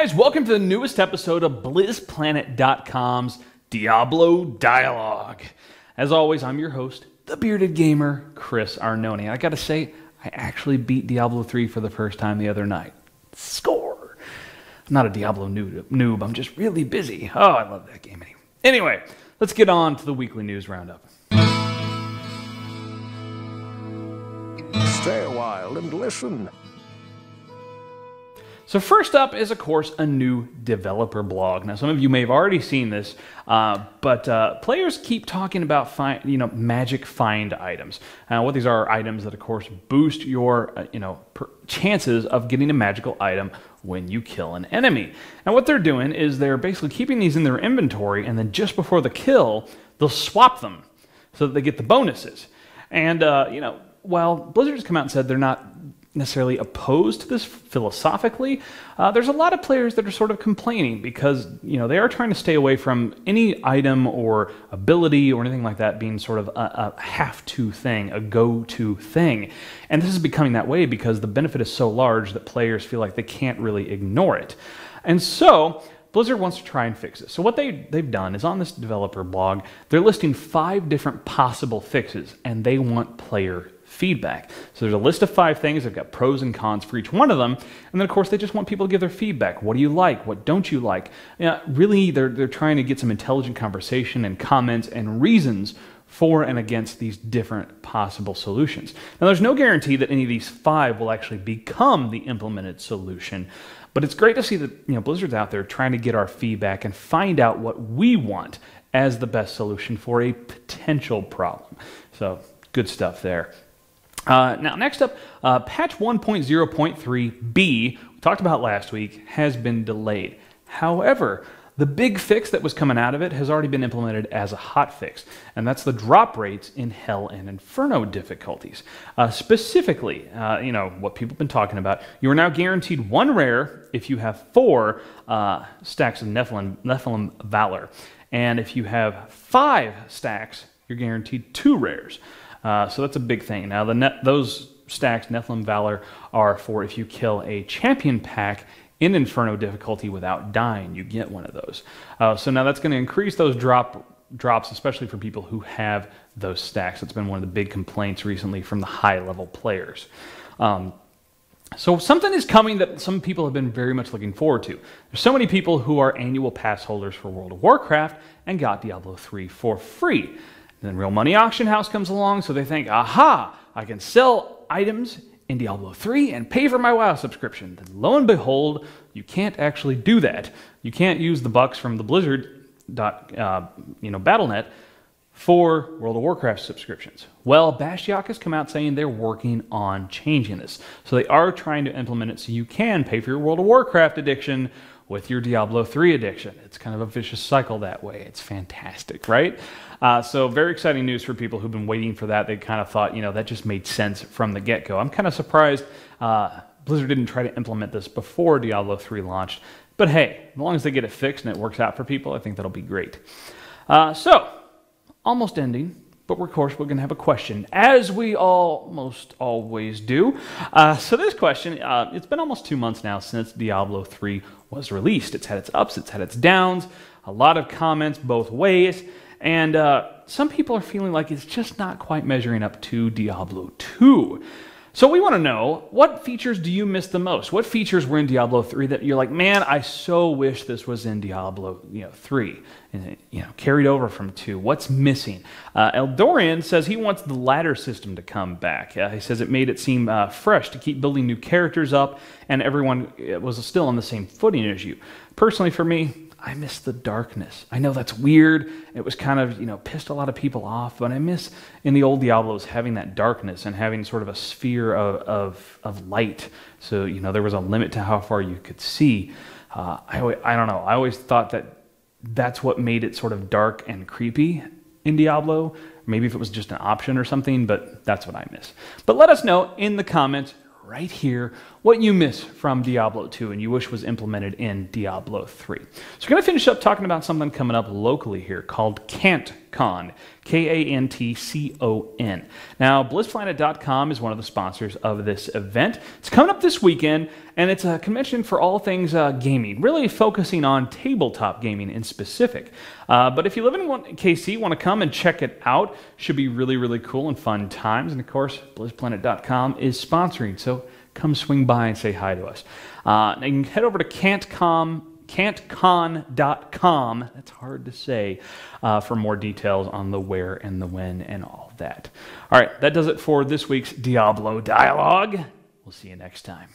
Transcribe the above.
guys, welcome to the newest episode of Blizzplanet.com's Diablo Dialogue. As always, I'm your host, the bearded gamer, Chris Arnone. I gotta say, I actually beat Diablo 3 for the first time the other night. Score! I'm not a Diablo noob, I'm just really busy. Oh, I love that game anyway, let's get on to the weekly news roundup. Stay a while and listen. So first up is, of course, a new developer blog. Now, some of you may have already seen this, but players keep talking about magic find items. What these are items that, of course, boost your chances of getting a magical item when you kill an enemy. And what they're doing is they're basically keeping these in their inventory, and then just before the kill, they'll swap them so that they get the bonuses. And while Blizzard has come out and said they're not necessarily opposed to this philosophically, there's a lot of players that are sort of complaining because they are trying to stay away from any item or ability or anything like that being sort of a have-to thing, a go-to thing. And this is becoming that way because the benefit is so large that players feel like they can't really ignore it. And so Blizzard wants to try and fix it. So what they've done is on this developer blog, they're listing 5 different possible fixes, and they want player feedback. So there's a list of 5 things. They've got pros and cons for each one of them. And then, of course, they just want people to give their feedback. What do you like? What don't you like? Really, they're trying to get some intelligent conversation and comments and reasons for and against these different possible solutions. Now, there's no guarantee that any of these 5 will actually become the implemented solution, but it's great to see that Blizzard's out there trying to get our feedback and find out what we want as the best solution for a potential problem. So, good stuff there. Now, next up, patch 1.0.3b, we talked about last week, has been delayed. However, the big fix that was coming out of it has already been implemented as a hot fix, and that's the drop rates in Hell and Inferno difficulties. Specifically, what people have been talking about, you are now guaranteed 1 rare if you have 4 stacks of Nephilim Valor, and if you have 5 stacks, you're guaranteed 2 rares. So that's a big thing. Now, those stacks, Nephilim Valor, are for if you kill a champion pack in Inferno difficulty without dying. You get one of those. So now that's going to increase those drops, especially for people who have those stacks. That's been one of the big complaints recently from the high-level players. So something is coming that some people have been very much looking forward to. There's so many people who are annual pass holders for World of Warcraft and got Diablo 3 for free. Then Real Money Auction House comes along, so they think, aha, I can sell items in Diablo 3 and pay for my WoW subscription. Then lo and behold, you can't actually do that. You can't use the bucks from the Blizzard Battle.net for World of Warcraft subscriptions. Well, Bashiok has come out saying they're working on changing this. So they are trying to implement it so you can pay for your World of Warcraft addiction with your Diablo 3 addiction. It's kind of a vicious cycle that way. It's fantastic, right? So very exciting news for people who've been waiting for that. They kind of thought, that just made sense from the get-go. I'm kind of surprised Blizzard didn't try to implement this before Diablo 3 launched. But hey, as long as they get it fixed and it works out for people, I think that'll be great. So, almost ending. But of course, we're going to have a question, as we almost always do. So this question, it's been almost 2 months now since Diablo 3 was released. It's had its ups, it's had its downs, a lot of comments both ways, and some people are feeling like it's just not quite measuring up to Diablo 2. So we want to know, what features do you miss the most? What features were in Diablo 3 that you're like, man, I so wish this was in Diablo 3, and carried over from 2. What's missing? Eldorian says he wants the ladder system to come back. He says it made it seem fresh to keep building new characters up, and everyone was still on the same footing as you. Personally, for me, I miss the darkness. I know that's weird. It was kind of, pissed a lot of people off, but I miss in the old Diablos having that darkness and having sort of a sphere of light. So, there was a limit to how far you could see. I don't know. I always thought that that's what made it sort of dark and creepy in Diablo. Maybe if it was just an option or something, but that's what I miss. But let us know in the comments right here what you miss from Diablo 2 and you wish was implemented in Diablo 3. So we're going to finish up talking about something coming up locally here called KantCon, K-A-N-T-C-O-N. Now, Blizzplanet.com is one of the sponsors of this event. It's coming up this weekend, and it's a convention for all things gaming, really focusing on tabletop gaming in specific. But if you live in KC, want to come and check it out, should be really, really cool and fun times. And of course, Blizzplanet.com is sponsoring, so come swing by and say hi to us. Now you can head over to KantCon.com, that's hard to say, for more details on the where and the when and all that. All right, that does it for this week's Diablo Dialogue. We'll see you next time.